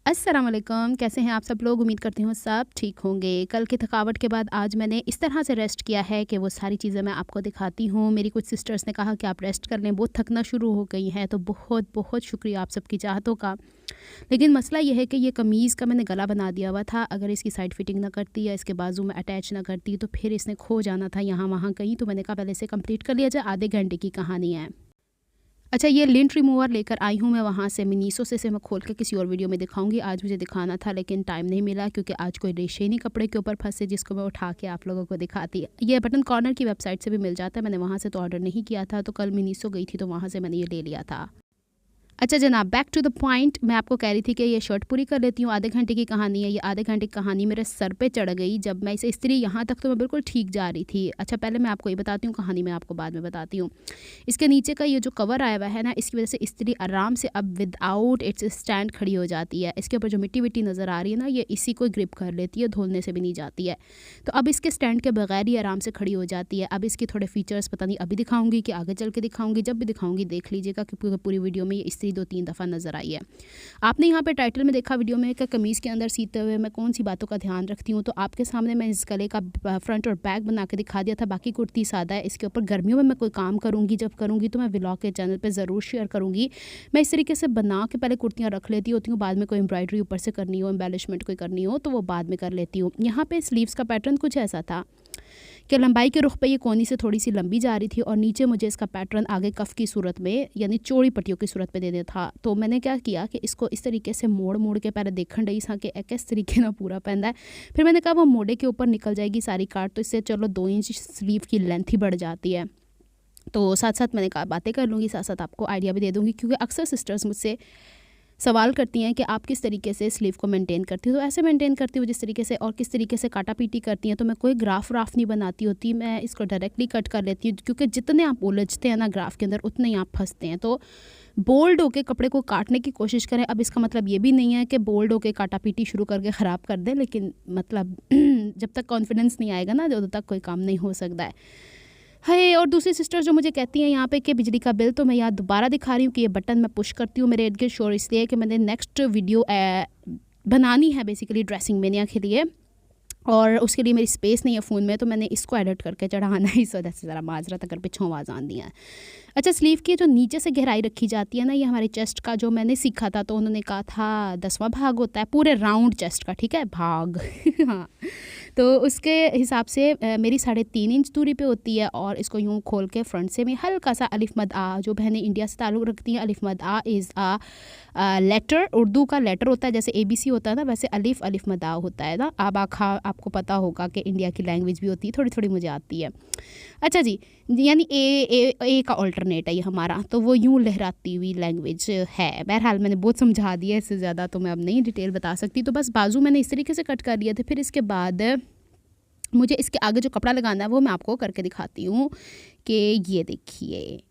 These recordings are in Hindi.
अस्सलाम वालेकुम, कैसे हैं आप सब लोग। उम्मीद करती हूँ सब ठीक होंगे। कल की थकावट के बाद आज मैंने इस तरह से रेस्ट किया है कि वो सारी चीज़ें मैं आपको दिखाती हूँ। मेरी कुछ सिस्टर्स ने कहा कि आप रेस्ट कर लें, बहुत थकना शुरू हो गई हैं, तो बहुत बहुत शुक्रिया आप सबकी चाहतों का। लेकिन मसला ये है कि ये कमीज़ का मैंने गला बना दिया हुआ था, अगर इसकी साइड फिटिंग ना करती या इसके बाजू में अटैच ना करती तो फिर इसने खो जाना था यहाँ वहाँ कहीं। तो मैंने कहा पहले इसे कंप्लीट कर लिया जाए, आधे घंटे की कहानी है। अच्छा, ये लिंट रिमूवर लेकर आई हूँ मैं वहाँ से मिनीसो से। इसे मैं खोल के किसी और वीडियो में दिखाऊंगी। आज मुझे दिखाना था लेकिन टाइम नहीं मिला क्योंकि आज कोई रेशे नहीं कपड़े के ऊपर फंसे जिसको मैं उठा के आप लोगों को दिखाती। ये बटन कॉर्नर की वेबसाइट से भी मिल जाता है, मैंने वहाँ से तो ऑर्डर नहीं किया था, तो कल मिनीसो गई थी तो वहाँ से मैंने ये ले लिया था। अच्छा जनाब, बैक टू द पॉइंट। मैं आपको कह रही थी कि ये शर्ट पूरी कर लेती हूँ, आधे घंटे की कहानी है। ये आधे घंटे की कहानी मेरे सर पे चढ़ गई जब मैं इसे इस्त्री, यहाँ तक तो मैं बिल्कुल ठीक जा रही थी। अच्छा पहले मैं आपको ये बताती हूँ, कहानी मैं आपको बाद में बताती हूँ। इसके नीचे का ये जो कवर आया हुआ है ना, इसकी वजह से इस्त्री आराम से अब विदाउट इट्स स्टैंड खड़ी हो जाती है। इसके ऊपर जो मिट्टी विट्टी नज़र आ रही है ना, ये इसी को ग्रिप कर लेती है, धोने से भी नहीं जाती है। तो अब इसके स्टैंड के बगैर ही आराम से खड़ी हो जाती है। अब इसके थोड़े फीचर्स पता नहीं अभी दिखाऊंगी कि आगे चल के दिखाऊंगी, जब भी दिखाऊंगी देख लीजिएगा कि पूरी वीडियो में ये इस्त्री 2-3 दफ़ा नज़र आई है। आपने यहाँ पे टाइटल में देखा वीडियो में कि कमीज़ के अंदर सीते हुए मैं कौन सी बातों का ध्यान रखती हूँ, तो आपके सामने मैं इस गले का फ्रंट और बैक बना के दिखा दिया था। बाकी कुर्ती सादा है। इसके ऊपर गर्मियों में मैं कोई काम करूँगी, जब करूँगी तो मैं व्लॉग के चैनल पे ज़रूर शेयर करूँगी। मैं इस तरीके से बना के पहले कुर्तियाँ रख लेती होती हूँ, बाद में कोई एम्ब्रॉयडरी ऊपर से करनी हो, एम्बेलिशमेंट कोई करनी हो तो वो बाद में कर लेती हूँ। यहाँ पे स्लीव्स का पैटर्न कुछ ऐसा था कि लंबाई के रुख पे ये कोनी से थोड़ी सी लंबी जा रही थी और नीचे मुझे इसका पैटर्न आगे कफ़ की सूरत में यानी चौड़ी पट्टियों की सूरत में देना था। तो मैंने क्या किया कि इसको इस तरीके से मोड़ मोड़ के पहले देखन रही था कि किस तरीके ना पूरा पहनता है। फिर मैंने कहा वो मोड़े के ऊपर निकल जाएगी सारी काट, तो इससे चलो 2 इंच स्लीव की लेंथ ही बढ़ जाती है। तो साथ साथ मैंने कहा बातें कर लूँगी, साथ साथ आपको आइडिया भी दे दूँगी, क्योंकि अक्सर सिस्टर्स मुझसे सवाल करती हैं कि आप किस तरीके से स्लीव को मेंटेन करती हो। तो ऐसे मेंटेन करती हूँ जिस तरीके से, और किस तरीके से काटा पीटी करती हैं तो मैं कोई ग्राफ नहीं बनाती होती, मैं इसको डायरेक्टली कट कर लेती हूँ, क्योंकि जितने आप उलझते हैं ना ग्राफ के अंदर उतने ही आप फंसते हैं। तो बोल्ड होके कपड़े को काटने की कोशिश करें। अब इसका मतलब ये भी नहीं है कि बोल्ड होके काटा पीटी शुरू करके ख़राब कर दें, लेकिन मतलब जब तक कॉन्फिडेंस नहीं आएगा ना, जब तक कोई काम नहीं हो सकता है। है और दूसरी सिस्टर जो मुझे कहती हैं यहाँ पे कि बिजली का बिल, तो मैं यहाँ दोबारा दिखा रही हूँ कि ये बटन मैं पुश करती हूँ मेरे इर्द गिर्द शोर, इसलिए कि मैंने नेक्स्ट वीडियो बनानी है बेसिकली ड्रेसिंग मेनिया के लिए, और उसके लिए मेरी स्पेस नहीं है फ़ोन में, तो मैंने इसको एडिट करके चढ़ाना है, इस वजह से ज़रा माजरत अगर पिछों आवाज़ आती है। अच्छा, स्लीव की जो नीचे से गहराई रखी जाती है ना, ये हमारे चेस्ट का जो मैंने सीखा था, तो उन्होंने कहा था 10वां भाग होता है पूरे राउंड चेस्ट का, ठीक है भाग हाँ, तो उसके हिसाब से मेरी 3.5 इंच दूरी पे होती है। और इसको यूँ खोल के फ्रंट से मैं हल्का सा अलिफ मद आ, जो बहनें इंडिया से ताल्लुक़ रखती हैं, अलिफ मद आ इज़ आ लेटर, उर्दू का लेटर होता है, जैसे ABC होता है ना, वैसे अलिफ मद आ होता है ना। अब आपको पता होगा कि इंडिया की लैंग्वेज भी होती है, थोड़ी थोड़ी मुझे आती है। अच्छा जी, यानी ए का ऑल्टरनेट है ये हमारा, तो वो यूँ लहराती हुई लैंग्वेज है। बहरहाल मैंने बहुत समझा दिया, इससे ज़्यादा तो मैं अब नहीं डिटेल बता सकती। तो बस बाजू मैंने इस तरीके से कट कर लिए थे। फिर इसके बाद मुझे इसके आगे जो कपड़ा लगाना है वो मैं आपको करके दिखाती हूँ कि ये देखिए,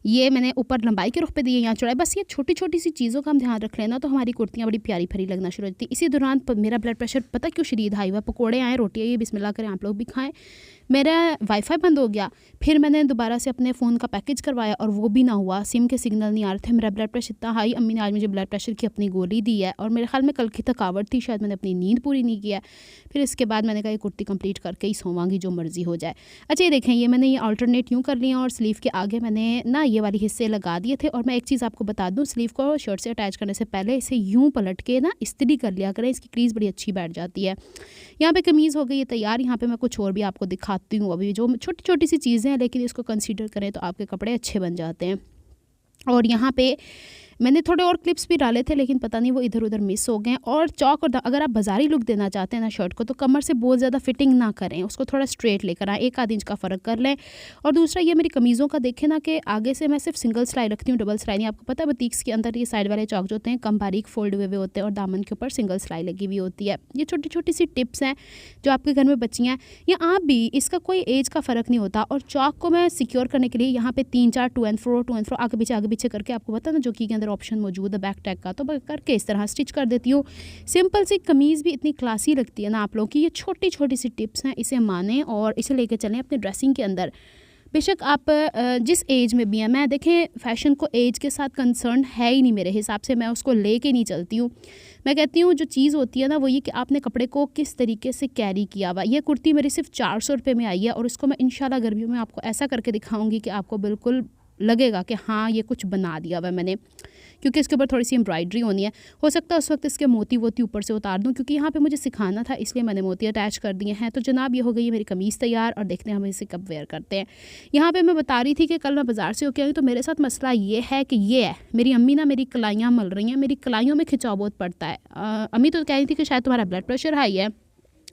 ये मैंने ऊपर लंबाई के रुख पे दिए, यहाँ चौड़ाई। बस ये छोटी छोटी सी चीज़ों का हम ध्यान रख लेना तो हमारी कुर्तियाँ बड़ी प्यारी भरी लगना शुरू हो जाती है। इसी दौरान मेरा ब्लड प्रेशर पता क्यों शदीद हाई हुआ, पकोड़े आए, रोटी आई, बिस्मिल्लाह करें आप लोग भी खाएं। मेरा वाईफाई बंद हो गया, फिर मैंने दोबारा से अपने फ़ोन का पैकेज करवाया और वो भी ना हुआ, सिम के सिग्नल नहीं आ रहे थे। मेरा ब्लड प्रेशर इतना हाई, अम्मी ने आज मुझे ब्लड प्रेशर की अपनी गोली दी है, और मेरे ख्याल में कल की थकावट थी, शायद मैंने अपनी नींद पूरी नहीं किया। फिर इसके बाद मैंने कहा ये कुर्ती कंप्लीट करके ही सोवांगी, जो मर्ज़ी हो जाए। अच्छा ये देखें, ये मैंने ये अल्टरनेट यूँ कर लिया और स्लीव के आगे मैंने ना ये वाले हिस्से लगा दिए थे। और मैं एक चीज़ आपको बता दूँ, स्लीव को शर्ट से अटैच करने से पहले इसे यूँ पलट के ना इस्त्री कर लिया करें, इसकी क्रीज़ बड़ी अच्छी बैठ जाती है। यहाँ पे कमीज़ हो गई है तैयार। यहाँ पे मैं कुछ और भी आपको दिखाती हूँ अभी, जो छोटी छोटी सी चीज़ें हैं, लेकिन इसको कंसीडर करें तो आपके कपड़े अच्छे बन जाते हैं। और यहाँ पे मैंने थोड़े और क्लिप्स भी डाले थे, लेकिन पता नहीं वो इधर उधर मिस हो गए। और चौक और अगर आप बाजारी लुक देना चाहते हैं ना शर्ट को, तो कमर से बहुत ज़्यादा फिटिंग ना करें, उसको थोड़ा स्ट्रेट लेकर आएँ, 1 आध इंच का फ़र्क कर लें। और दूसरा ये मेरी कमीज़ों का देखें ना कि आगे से मैं सिर्फ सिंगल सिलाई रखती हूँ, डबल सिलाई नहीं। आपको पता है बुटीक्स के अंदर ये साइड वाले चौक जो होते हैं कम बारीक फोल्ड हुए होते हैं, और दामन के ऊपर सिंगल सिलाई लगी हुई होती है। ये छोटी छोटी सी टिप्स हैं जो आपके घर में बच्चियाँ हैं या आप भी, इसका कोई एज का फ़र्क नहीं होता। और चौक को मैं सिक्योर करने के लिए यहाँ पे 3-4 टू एंड फ्रो आगे पीछे करके, आपको पता ना जो की के अंदर ऑप्शन मौजूद है बैक टैग का, तो मैं करके इस तरह स्टिच कर देती हूँ। सिंपल सी कमीज़ भी इतनी क्लासी लगती है ना आप लोगों की। ये छोटी छोटी सी टिप्स हैं, इसे मानें और इसे लेके चलें अपने ड्रेसिंग के अंदर। बेशक आप जिस एज में भी हैं, मैं देखें फ़ैशन को एज के साथ कंसर्न है ही नहीं मेरे हिसाब से, मैं उसको लेके नहीं चलती हूँ। मैं कहती हूँ जो चीज़ होती है ना वो ये कि आपने कपड़े को किस तरीके से कैरी किया हुआ। ये कुर्ती मेरी सिर्फ 400 रुपये में आई है और इसको मैं इंशाल्लाह गर्मियों में आपको ऐसा करके दिखाऊंगी कि आपको बिल्कुल लगेगा कि हाँ ये कुछ बना दिया हुआ मैंने, क्योंकि इसके ऊपर थोड़ी सी एम्ब्रॉयडरी होनी है। हो सकता है उस वक्त इसके मोती वोती ऊपर से उतार दूँ, क्योंकि यहाँ पे मुझे सिखाना था इसलिए मैंने मोती अटैच कर दिए हैं। तो जनाब ये हो गई है मेरी कमीज़ तैयार और देखते हैं हम इसे कब वेयर करते हैं। यहाँ पे मैं बता रही थी कि कल मैं बाज़ार से होकर आई तो मेरे साथ मसला ये है कि ये है मेरी अम्मी ना मेरी कलाइयाँ मल रही हैं, मेरी कलाइयों में खिंचाव बहुत पड़ता है। अम्मी तो कह रही थी कि शायद तुम्हारा ब्लड प्रेशर हाई है,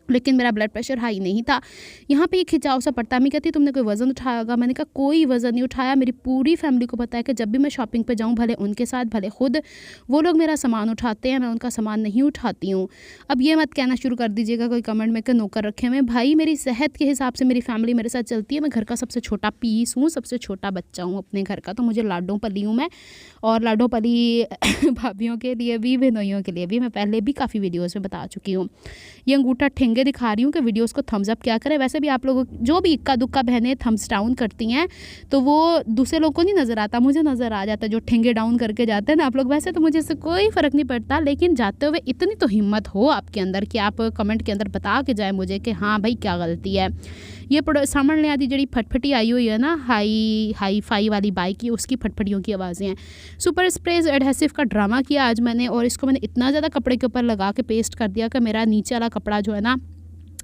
लेकिन मेरा ब्लड प्रेशर हाई नहीं था। यहाँ पे ये खिंचाव सा पड़ता है। मैं कहती तुमने कोई वज़न उठाया होगा, मैंने कहा कोई वज़न नहीं उठाया। मेरी पूरी फैमिली को पता है कि जब भी मैं शॉपिंग पे जाऊँ, भले उनके साथ भले खुद, वो लोग मेरा सामान उठाते हैं, मैं उनका सामान नहीं उठाती हूँ। अब ये मत कहना शुरू कर दीजिएगा कोई कमेंट में कि नौकर रखे हुए। भाई मेरी सेहत के हिसाब से मेरी फैमिली मेरे साथ चलती है। मैं घर का सबसे छोटा पीस हूँ, सबसे छोटा बच्चा हूँ अपने घर का, तो मुझे लाडों पली हूँ मैं, और लाडों पली भाभियों के लिए भी, बहनोइयों के लिए भी। मैं पहले भी काफ़ी वीडियोज़ में बता चुकी हूँ। ये अंगूठा ठेंगे दिखा रही हूँ कि वीडियोस को थम्स अप क्या करें। वैसे भी आप लोगों जो भी इक्का दुक्का बहनें थम्स डाउन करती हैं तो वो दूसरे लोगों को नहीं नज़र आता, मुझे नज़र आ जाता है जो ठेंगे डाउन करके जाते हैं ना आप लोग। वैसे तो मुझे इससे कोई फ़र्क नहीं पड़ता, लेकिन जाते हुए इतनी तो हिम्मत हो आपके अंदर कि आप कमेंट के अंदर बता के जाए मुझे कि हाँ भाई क्या गलती है। ये सामने आदि जड़ी फटफटी आई हुई है ना, हाई फाई वाली बाइक की, उसकी फटफटियों की आवाज़ें हैं। सुपर स्प्रेज एडहेसिव का ड्रामा किया आज मैंने, और इसको मैंने इतना ज़्यादा कपड़े के ऊपर लगा के पेस्ट कर दिया कि मेरा नीचे वाला कपड़ा जो है ना,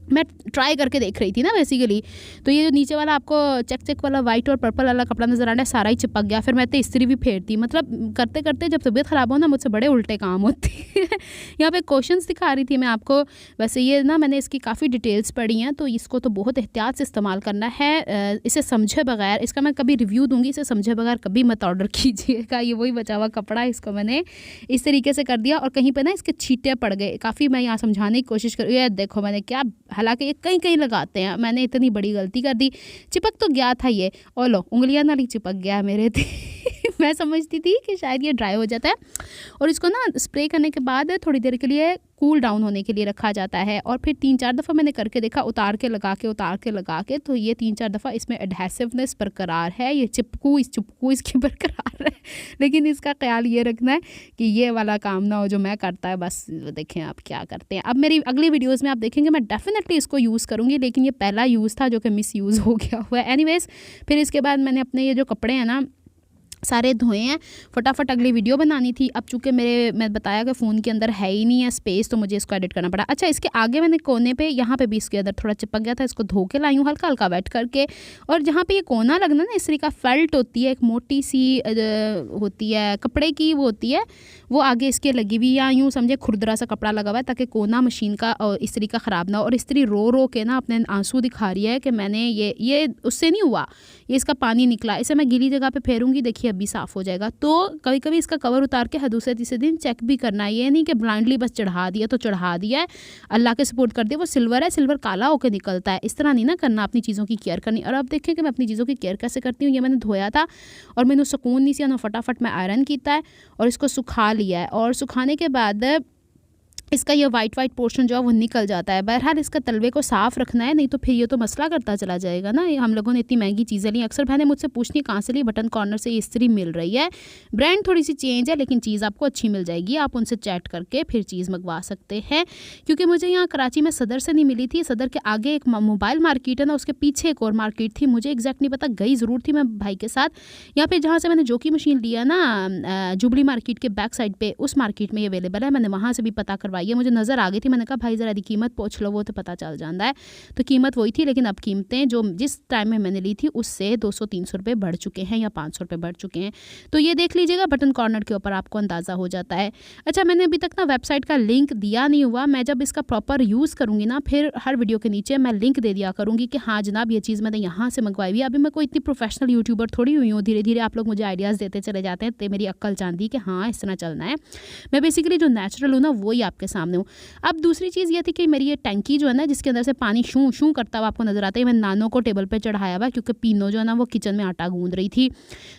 मैं ट्राई करके देख रही थी ना बेसिकली, तो ये जो नीचे वाला आपको चेक चेक वाला वाइट और पर्पल वाला कपड़ा नज़र आ रहा है सारा ही चिपक गया। फिर मैं तो इस्त्री भी फेरती, मतलब करते करते जब तबीयत ख़राब हो ना मुझसे बड़े उल्टे काम होते हैं। यहाँ पे क्वेश्चंस दिखा रही थी मैं आपको। वैसे ये ना मैंने इसकी काफ़ी डिटेल्स पढ़ी हैं, तो इसको तो बहुत एहतियात से इस्तेमाल करना है। इसे समझे बगैर, इसका मैं कभी रिव्यू दूँगी, इसे समझे बगैर कभी मत ऑर्डर कीजिएगा। ये वही बचा हुआ कपड़ा, इसको मैंने इस तरीके से कर दिया और कहीं पर ना इसके छींटे पड़ गए काफ़ी। मैं यहाँ समझाने की कोशिश कर, ये देखो मैंने क्या, हालांकि ये कहीं कहीं लगाते हैं, मैंने इतनी बड़ी गलती कर दी। चिपक तो गया था ये, और लो उंगलियां ना चिपक गया मेरे थे। मैं समझती थी कि शायद ये ड्राई हो जाता है, और इसको ना स्प्रे करने के बाद थोड़ी देर के लिए कूल डाउन होने के लिए रखा जाता है। और फिर 3-4 दफ़ा मैंने करके देखा, उतार के लगा के, तो ये 3-4 दफ़ा इसमें एडहेसिवनेस बरकरार है, ये चिपकू इसकी बरकरार है। लेकिन इसका ख्याल ये रखना है कि ये वाला काम ना हो जो मैं करता है। बस देखें आप क्या करते हैं। अब मेरी अगली वीडियोज़ में आप देखेंगे मैं डेफिनेटली इसको यूज़ करूँगी, लेकिन ये पहला यूज़ था जो कि मिस यूज़ हो गया हुआ है। एनीवेज़, फिर इसके बाद मैंने अपने ये जो कपड़े हैं ना सारे धोए हैं, फटाफट अगली वीडियो बनानी थी। अब चूँकि मैं बताया कि फ़ोन के अंदर है ही नहीं है स्पेस, तो मुझे इसको एडिट करना पड़ा। अच्छा, इसके आगे मैंने कोने पे, यहाँ पे भी इसके अंदर थोड़ा चिपक गया था, इसको धो के लाई हूँ हल्का हल्का वेट करके। और जहाँ पे ये कोना लगना ना, इस तरीके का फेल्ट होती है, एक मोटी सी होती है कपड़े की, वो होती है, वो आगे इसके लगी हुई, या यूँ समझे खुरदरा सा कपड़ा लगा हुआ है ताकि कोना मशीन का इस तरीका ख़राब ना हो। और इस्त्री रो के ना अपने आंसू दिखा रही है कि मैंने ये उससे नहीं हुआ, ये इसका पानी निकला। इसे मैं गीली जगह पे फेरूंगी, देखिए अभी साफ़ हो जाएगा। तो कभी कभी इसका कवर उतार के दूसरे तीसरे दिन चेक भी करना है, ये नहीं कि ब्लाइंडली बस चढ़ा दिया तो चढ़ा दिया है, अल्लाह के सपोर्ट कर दिया। वो सिल्वर है, सिल्वर काला होकर निकलता है, इस तरह नहीं ना करना, अपनी चीज़ों की केयर करनी। और अब देखें कि मैं अपनी चीज़ों की केयर कैसे करती हूँ। ये मैंने धोया था और मैंने सुकून नहीं सी, फटाफट मैं आयरन किया है और इसको सुखा लिया है। और सुखाने के बाद इसका ये वाइट पोर्शन जो है वो निकल जाता है। बहरहाल इसका तलवे को साफ़ रखना है, नहीं तो फिर ये तो मसला करता चला जाएगा ना। हम लोगों ने इतनी महंगी चीज़ें ली। अक्सर बहनें मुझसे पूछती हैं कहाँ से ली, बटन कॉर्नर से ये इस्त्री मिल रही है। ब्रांड थोड़ी सी चेंज है, लेकिन चीज़ आपको अच्छी मिल जाएगी। आप उनसे चैट करके फिर चीज़ मंगवा सकते हैं, क्योंकि मुझे यहाँ कराची में सदर से नहीं मिली थी। सदर के आगे एक मोबाइल मार्केट है ना, उसके पीछे एक और मार्केट थी, मुझे एग्जैक्ट नहीं पता, गई ज़रूर थी मैं भाई के साथ। यहाँ पर जहाँ से मैंने जो की मशीन लिया ना, जुबली मार्केट के बैक साइड पर, उस मार्केट में ये अवेलेबल है। मैंने वहाँ से भी पता करवाई है, मुझे नज़र आ गई थी। मैंने कहा भाई ज़रा दी कीमत पूछ लो, वो तो पता चल जाता है। तो कीमत वही थी, लेकिन अब कीमतें जो जिस टाइम में मैंने ली थी उससे 200-300 रुपये बढ़ चुके हैं, या 500 रुपये बढ़ चुके हैं। तो ये देख लीजिएगा, बटन कॉर्नर के ऊपर आपको अंदाज़ा हो जाता है। अच्छा, मैंने अभी तक ना वेबसाइट का लिंक दिया नहीं हुआ। मैं जब इसका प्रॉपर यूज़ करूँगी ना, फिर हर वीडियो के नीचे मैं लिंक दे दिया करूँगी कि हाँ जनाब ये चीज़ मैंने यहाँ से मंगवाई हुई है। अभी मैं कोई इतनी प्रोफेशनल यूट्यूबर थोड़ी हुई हूँ, धीरे धीरे आप लोग मुझे आइडियाज़ देते चले जाते हैं, तो मेरी अक्ल चांदी कि हाँ इस तरह चलना है। मैं बेसिकली जो नेचुरल हूँ ना, वही आपके सामने हूँ। अब दूसरी चीज़ ये थी कि मेरी ये टैंकी जो है ना, जिसके अंदर से पानी शू शू करता हुआ आपको नज़र आता है, मैं नानो को टेबल पे चढ़ाया हुआ, क्योंकि पीनो जो है ना वो किचन में आटा गूंद रही थी।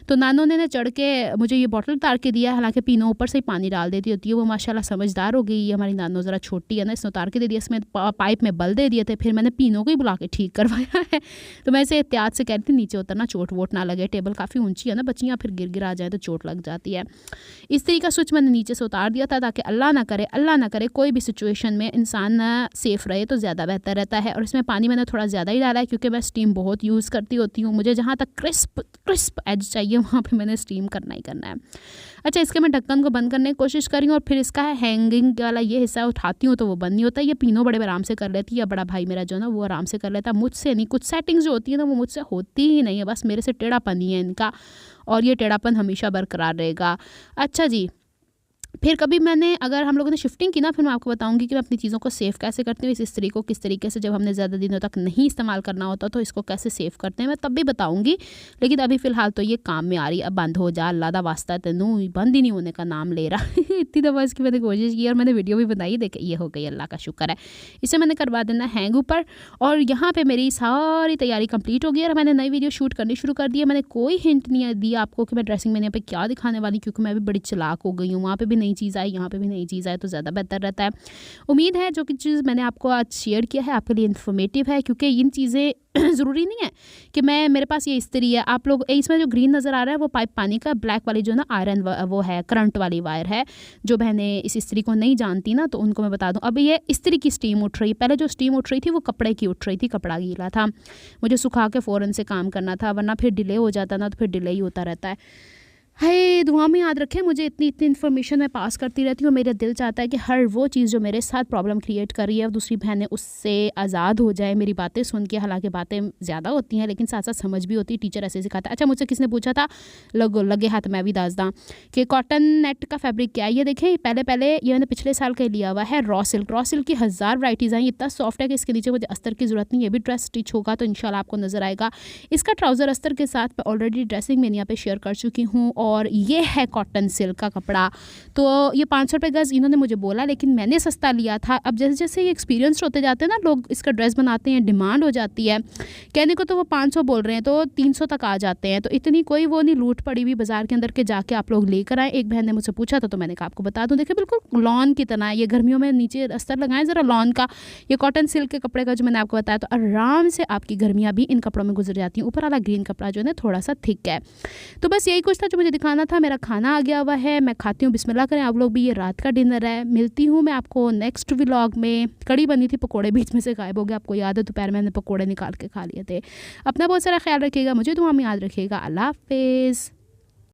तो नानो ने चढ़ के मुझे ये बॉटल उतार के दिया। हालांकि पीनो ऊपर से ही पानी डाल देती होती है, वो माशाल्लाह समझदार हो गई। ये हमारी नानो ज़रा छोटी है ना, इसने उतार के दे दिया, इसमें पाइप में बल दे दिए थे। फिर मैंने पीनो को ही बुला के ठीक करवाया है। तो मैं इसे एहतियात से कह रही थी नीचे उतरना, चोट वोट ना लगे, टेबल काफ़ी ऊंची है ना, बच्चियाँ फिर गिर आ जाए तो चोट लग जाती है। इस तरीके का स्विच मैंने नीचे से उतार दिया था, ताकि अल्लाह ना करे कोई भी सिचुएशन में इंसान सेफ़ रहे तो ज़्यादा बेहतर रहता है। और इसमें पानी मैंने थोड़ा ज़्यादा ही डाला है, क्योंकि मैं स्टीम बहुत यूज़ करती होती हूँ। मुझे जहाँ तक क्रिस्प एज चाहिए वहाँ पे मैंने स्टीम करना ही करना है। अच्छा, इसके मैं ढक्कन को बंद करने की कोशिश करी हूँ, और फिर इसका हैंगिंग वाला ये हिस्सा उठाती हूँ तो वो बंद नहीं होता। ये पीनो बड़े आराम से कर लेती है, या बड़ा भाई मेरा जो ना वो आराम से कर लेता है, मुझसे नहीं। कुछ सेटिंग्स जो होती है ना वो मुझसे होती ही नहीं है, बस मेरे से टेढ़ापन ही है इनका, और ये टेढ़ापन हमेशा बरकरार रहेगा। अच्छा जी, फिर कभी मैंने, अगर हम लोगों ने शिफ्टिंग की ना, फिर मैं आपको बताऊंगी कि मैं अपनी चीज़ों को सेव कैसे करती हूँ। इस इस्त्री को किस तरीके से, जब हमने ज़्यादा दिनों तक नहीं इस्तेमाल करना होता तो इसको कैसे सेव करते हैं, मैं तब भी बताऊंगी। लेकिन अभी फ़िलहाल तो ये काम में आ रही है। अब बंद हो जा, अल्लाह दा वास्ता, तेनू बंद ही नहीं होने का नाम ले रहा। इतनी दफ़ा इसकी मैंने कोशिश की और मैंने वीडियो भी बनाई, देखे ये हो गई, अल्लाह का शुक्र है। इसे मैंने करवा देना हैंग ऊपर, और यहाँ पर मेरी सारी तैयारी कंप्लीट हो गई और मैंने नई वीडियो शूट करनी शुरू कर दी है। मैंने कोई हिंट नहीं दिया आपको कि मैं ड्रेसिंग में यहाँ पे क्या दिखाने वाली, क्योंकि मैं भी बड़ी चालाक हो गई हूँ। वहाँ पे भी नई चीज़ आई, यहाँ पे भी नई चीज़ आए तो ज़्यादा बेहतर रहता है। उम्मीद है जो कि चीज़ मैंने आपको आज शेयर किया है आपके लिए इन्फॉर्मेटिव है, क्योंकि इन चीज़ें ज़रूरी नहीं है कि मेरे पास ये इस्त्री है। आप लोग इसमें जो ग्रीन नज़र आ रहा है वो पाइप पानी का, ब्लैक वाली जो ना आयरन वो है, करंट वाली वायर है। जो बहनें इस इस्त्री को नहीं जानती ना, तो उनको मैं बता दूं, अब ये इस्त्री की स्टीम उठ रही, पहले जो स्टीम उठ रही थी वो कपड़े की उठ रही थी। कपड़ा गीला था, मुझे सुखा के फ़ौरन से काम करना था, वरना फिर डिले हो जाता ना, तो फिर डिले ही होता रहता है। हाय, दुआ में याद रखें, मुझे इतनी इन्फॉर्मेशन मैं पास करती रहती हूँ। मेरा दिल चाहता है कि हर वो चीज़ जो मेरे साथ प्रॉब्लम क्रिएट कर रही है दूसरी बहनें उससे आज़ाद हो जाए मेरी बातें सुन के। हालांकि बातें ज़्यादा होती हैं लेकिन साथ साथ समझ भी होती है, टीचर ऐसे सिखाता है। अच्छा, मुझसे किसने पूछा था, लगे हाथ मैं भी दास दाँ कि कॉटन नेट का फैब्रिक क्या है। ये देखें, पहले ये मैंने पिछले साल का लिया हुआ है रॉ सिल्क की 1000 वराइटीज़ आई। इतना सॉफ्ट है कि इसके नीचे मुझे अस्तर की ज़रूरत नहीं है। ये भी ड्रेस स्टिच होगा तो इंशाल्लाह आपको नज़र आएगा। इसका ट्राउज़र अस्तर के साथ मैं ऑलरेडी ड्रेसिंग में यहाँ पे शेयर कर चुकी हूँ। और ये है कॉटन सिल्क का कपड़ा, तो ये 500 रुपये गज़ इन्होंने मुझे बोला, लेकिन मैंने सस्ता लिया था। अब जैसे जैसे ये एक्सपीरियंस होते जाते हैं ना लोग, इसका ड्रेस बनाते हैं, डिमांड हो जाती है। कहने को तो वो 500 बोल रहे हैं तो 300 तक आ जाते हैं। तो इतनी कोई वो नहीं लूट पड़ी हुई बाज़ार के अंदर के जाके आप लोग लेकर आए। एक बहन ने मुझसे पूछा था तो मैंने कहा आपको बता दूं, देखिए बिल्कुल लॉन की तरह, ये गर्मियों में नीचे अस्तर लगाएं ज़रा लॉन का। ये कॉटन सिल्क के कपड़े का जो मैंने आपको बताया, तो आराम से आपकी गर्मियाँ भी इन कपड़ों में गुजर जाती हैं। ऊपर वाला ग्रीन कपड़ा जो है ना थोड़ा सा थिक है। तो बस यही कुछ था जो मुझे दिखाना था। मेरा खाना आ गया हुआ है, मैं खाती हूँ, बिस्मिल्लाह करें आप लोग भी। ये रात का डिनर है। मिलती हूँ मैं आपको नेक्स्ट व्लॉग में। कड़ी बनी थी, पकोड़े बीच में से गायब हो गए, आपको याद है दोपहर में मैंने पकोड़े निकाल के खा लिए थे। अपना बहुत सारा ख्याल रखिएगा, मुझे दुआ में याद रखिएगा। अल्लाह हाफिज़।